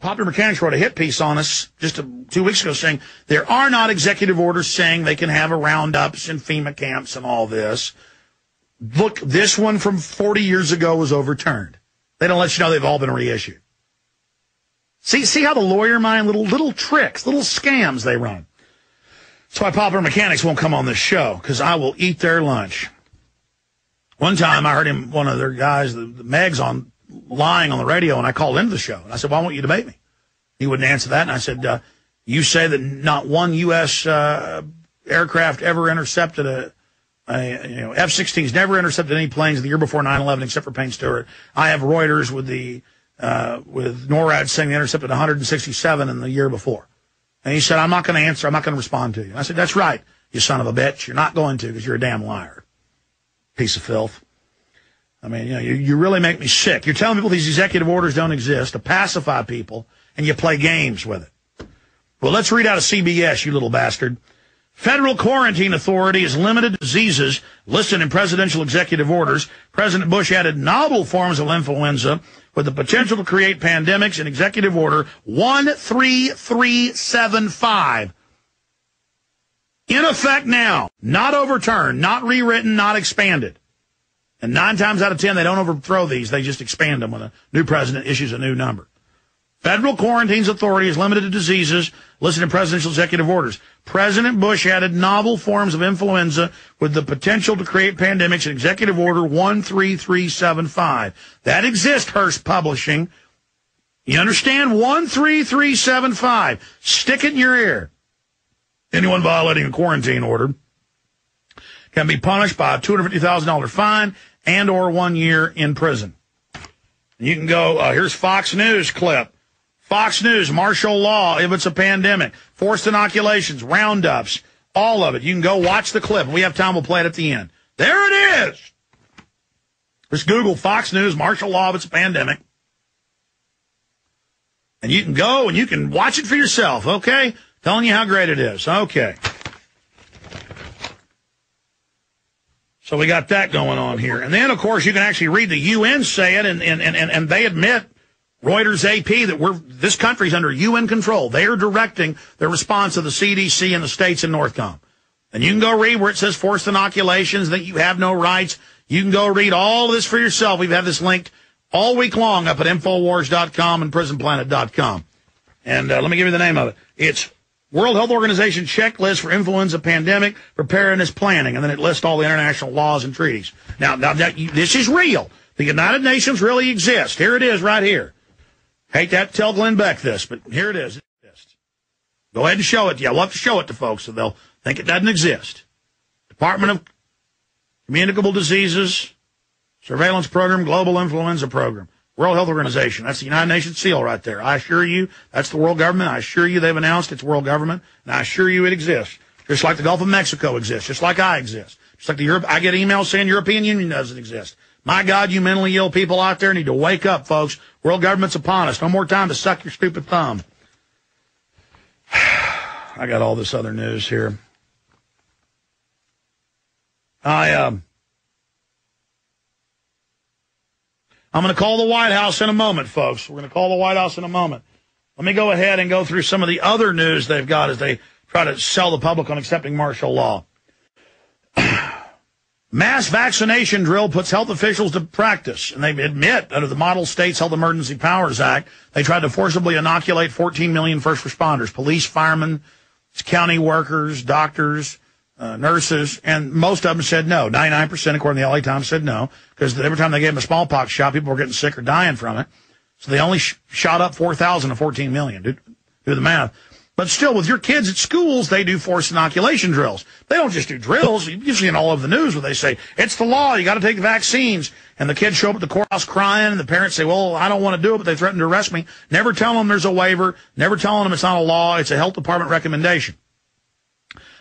Popular Mechanics wrote a hit piece on us just 2 weeks ago saying there are not executive orders saying they can have a roundups and FEMA camps and all this. Look, this one from 40 years ago was overturned. They don't let you know they've all been reissued. See how the lawyer mind, little tricks, little scams they run. That's why Popular Mechanics won't come on this show, because I will eat their lunch. One time I heard one of their guys, the Megs, lying on the radio, and I called into the show. And I said, "Why won't you debate me?" He wouldn't answer that. And I said, you say that not one U.S. aircraft ever intercepted F-16s never intercepted any planes the year before 9/11 except for Payne Stewart. I have Reuters with NORAD saying they intercepted 167 in the year before. And he said, I'm not going to answer. I'm not going to respond to you. And I said, that's right, you son of a bitch. You're not going to, because you're a damn liar. Piece of filth. I mean, you really make me sick. You're telling people these executive orders don't exist to pacify people, and you play games with it. Well, let's read out of CBS, you little bastard. Federal quarantine authority is limited diseases listed in presidential executive orders. President Bush added novel forms of influenza with the potential to create pandemics in Executive Order 13375. In effect now, not overturned, not rewritten, not expanded. And 9 times out of 10, they don't overthrow these. They just expand them when a new president issues a new number. Federal quarantines authority is limited to diseases listed in presidential executive orders. President Bush added novel forms of influenza with the potential to create pandemics in Executive Order 13375. That exists, Hearst Publishing. You understand? 13375. Stick it in your ear. Anyone violating a quarantine order can be punished by a $250,000 fine and or 1 year in prison. You can go, here's Fox News clip. Fox News, martial law if it's a pandemic, forced inoculations, roundups, all of it. You can go watch the clip. We have time, we'll play it at the end. There it is. Just Google Fox News, martial law if it's a pandemic. And you can go and you can watch it for yourself, okay? Telling you how great it is. Okay. So we got that going on here. And then, of course, you can actually read the UN say it, and they admit, Reuters AP, that this country's under UN control. They are directing the response of the CDC and the states in Northcom. And you can go read where it says forced inoculations, that you have no rights. You can go read all of this for yourself. We've had this linked all week long up at Infowars.com and PrisonPlanet.com. And let me give you the name of it. It's World Health Organization checklist for influenza pandemic preparedness planning. And then it lists all the international laws and treaties. Now this is real. The United Nations really exists. Here it is right here. Hate to have to tell Glenn Beck this, but here it is. Go ahead and show it. Yeah, we'll have to show it to folks so they'll think it doesn't exist. Department of Communicable Diseases, Surveillance Program, Global Influenza Program, World Health Organization. That's the United Nations seal right there. I assure you, that's the world government. I assure you they've announced it's world government, and I assure you it exists. Just like the Gulf of Mexico exists, just like I exist. Just like I get emails saying European Union doesn't exist. My God, you mentally ill people out there need to wake up, folks. World government's upon us. No more time to suck your stupid thumb. I got all this other news here. I'm going to call the White House in a moment, folks. We're going to call the White House in a moment. Let me go ahead and go through some of the other news they've got as they try to sell the public on accepting martial law. Mass vaccination drill puts health officials to practice, and they admit under the Model States Health Emergency Powers Act, they tried to forcibly inoculate 14 million first responders, police, firemen, county workers, doctors, nurses, and most of them said no. 99%, according to the LA Times, said no, because every time they gave them a smallpox shot, people were getting sick or dying from it. So they only shot up 4,000 to 14 million. Do the math. But still, with your kids at schools, they do forced inoculation drills. They don't just do drills. You've seen all over the news where they say, it's the law, you got to take the vaccines. And the kids show up at the courthouse crying, and the parents say, well, I don't want to do it, but they threaten to arrest me. Never tell them there's a waiver. Never telling them it's not a law. It's a health department recommendation.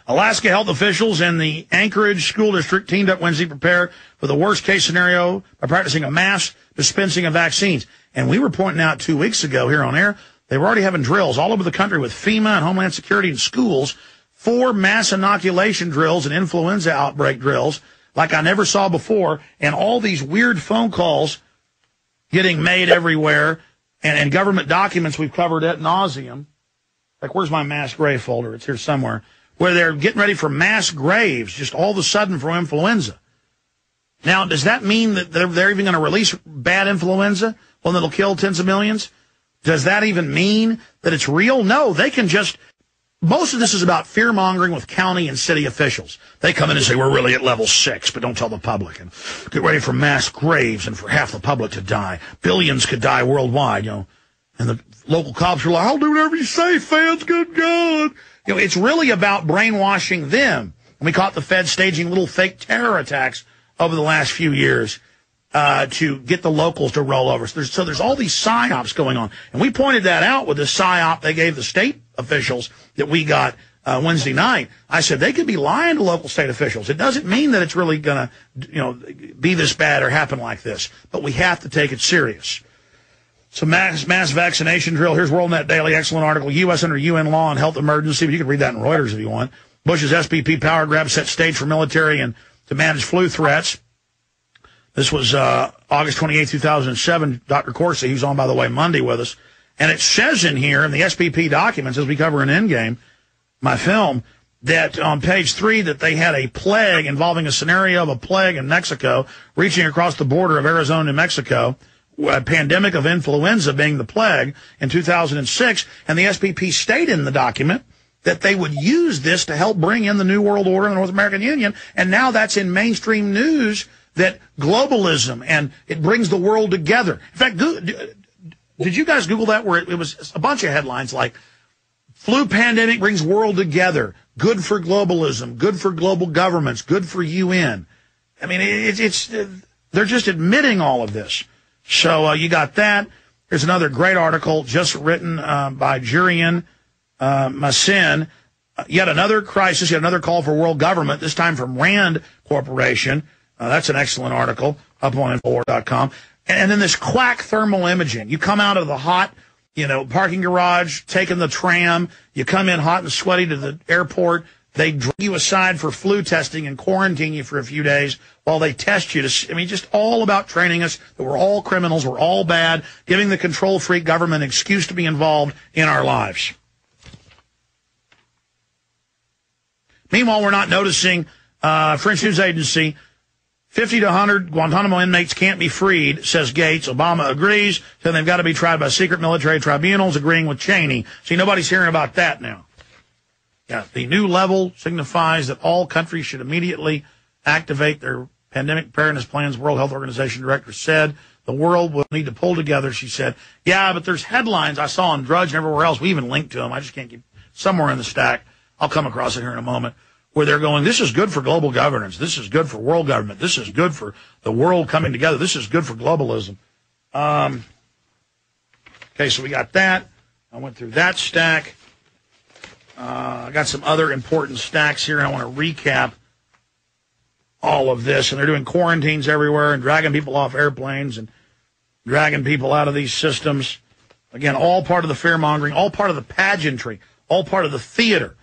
Alaska health officials in the Anchorage School District teamed up Wednesday to prepare for the worst-case scenario by practicing a mass dispensing of vaccines. And we were pointing out 2 weeks ago here on air, they were already having drills all over the country with FEMA and Homeland Security and schools for mass inoculation drills and influenza outbreak drills like I never saw before, and all these weird phone calls getting made everywhere and government documents we've covered ad nauseum. Like, where's my mass grave folder? It's here somewhere. Where they're getting ready for mass graves just all of a sudden for influenza. Now, does that mean that they're even going to release bad influenza, one that'll kill tens of millions? Does that even mean that it's real? No, they can just... Most of this is about fear-mongering with county and city officials. They come in and say, we're really at level 6, but don't tell the public. And get ready for mass graves and for half the public to die. Billions could die worldwide, you know. And the local cops are like, I'll do whatever you say, feds, good God. You know, it's really about brainwashing them. And we caught the feds staging little fake terror attacks over the last few years to get the locals to roll over. So there's all these psyops going on. And we pointed that out with the psyop they gave the state officials that we got Wednesday night. I said they could be lying to local state officials. It doesn't mean that it's really going to, you know, be this bad or happen like this. But we have to take it serious. So mass vaccination drill. Here's WorldNet Daily. Excellent article. U.S. under UN law and health emergency. You can read that in Reuters if you want. Bush's SPP power grab set stage for military and to manage flu threats. This was August 28, 2007. Dr. Corsi, who's on, by the way, Monday with us. And it says in here, in the SPP documents, as we cover in Endgame, my film, that on page 3 that they had a plague involving a scenario of a plague in Mexico reaching across the border of Arizona and Mexico, a pandemic of influenza being the plague in 2006. And the SPP stated in the document that they would use this to help bring in the New World Order in the North American Union. And now that's in mainstream news, that globalism, and it brings the world together. In fact, did you guys Google that, where it was a bunch of headlines like, flu pandemic brings world together, good for globalism, good for global governments, good for UN. I mean, they're just admitting all of this. So you got that. Here's another great article just written by Jurian Masin. Yet another crisis, yet another call for world government, this time from RAND Corporation. That's an excellent article up on Infowar.com. And then this quack thermal imaging. You come out of the hot, you know, parking garage, taking the tram. You come in hot and sweaty to the airport. They drag you aside for flu testing and quarantine you for a few days while they test you. Just all about training us that we're all criminals, we're all bad, giving the control freak government an excuse to be involved in our lives. Meanwhile, we're not noticing, French news agency, 50 to 100 Guantanamo inmates can't be freed, says Gates. Obama agrees, saying they've got to be tried by secret military tribunals, agreeing with Cheney. See, nobody's hearing about that now. Yeah, the new level signifies that all countries should immediately activate their pandemic preparedness plans, World Health Organization director said. The world will need to pull together, she said. Yeah, but there's headlines I saw on Drudge and everywhere else. We even linked to them. I just can't keep somewhere in the stack. I'll come across it here in a moment, where they're going, this is good for global governance. This is good for world government. This is good for the world coming together. This is good for globalism. Okay, so we got that. I went through that stack. I got some other important stacks here, and I want to recap all of this. And they're doing quarantines everywhere and dragging people off airplanes and dragging people out of these systems. Again, all part of the fear-mongering, all part of the pageantry, all part of the theater.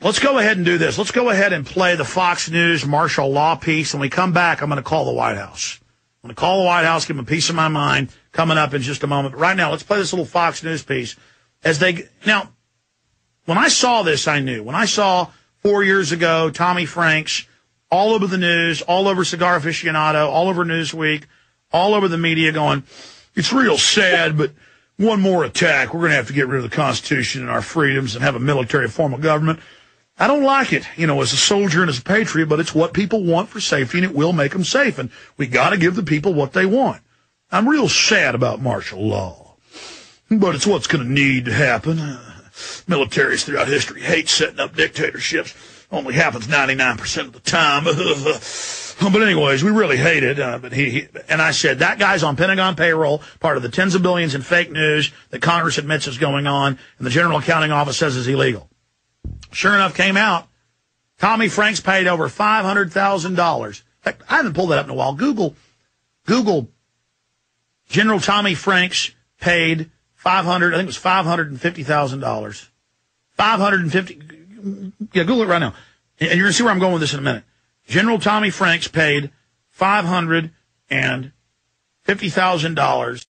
Let's go ahead and do this. Let's go ahead and play the Fox News martial law piece. When we come back, I'm going to call the White House. I'm going to call the White House, give them a piece of my mind, coming up in just a moment. But right now, let's play this little Fox News piece. Now, when I saw this, I knew. When I saw 4 years ago, Tommy Franks, all over the news, all over Cigar Aficionado, all over Newsweek, all over the media going, it's real sad, but one more attack. We're going to have to get rid of the Constitution and our freedoms and have a military form of government. I don't like it, as a soldier and as a patriot, but it's what people want for safety, and it will make them safe. And we got to give the people what they want. I'm real sad about martial law, but it's what's going to need to happen. Militaries throughout history hate setting up dictatorships. Only happens 99% of the time. But anyways, we really hate it. But and I said, that guy's on Pentagon payroll, part of the tens of billions in fake news that Congress admits is going on, and the General Accounting Office says is illegal. Sure enough, came out. Tommy Franks paid over $500,000. In fact, I haven't pulled that up in a while. Google General Tommy Franks paid I think it was $550,000. 550. Yeah, Google it right now. And you're going to see where I'm going with this in a minute. General Tommy Franks paid $550,000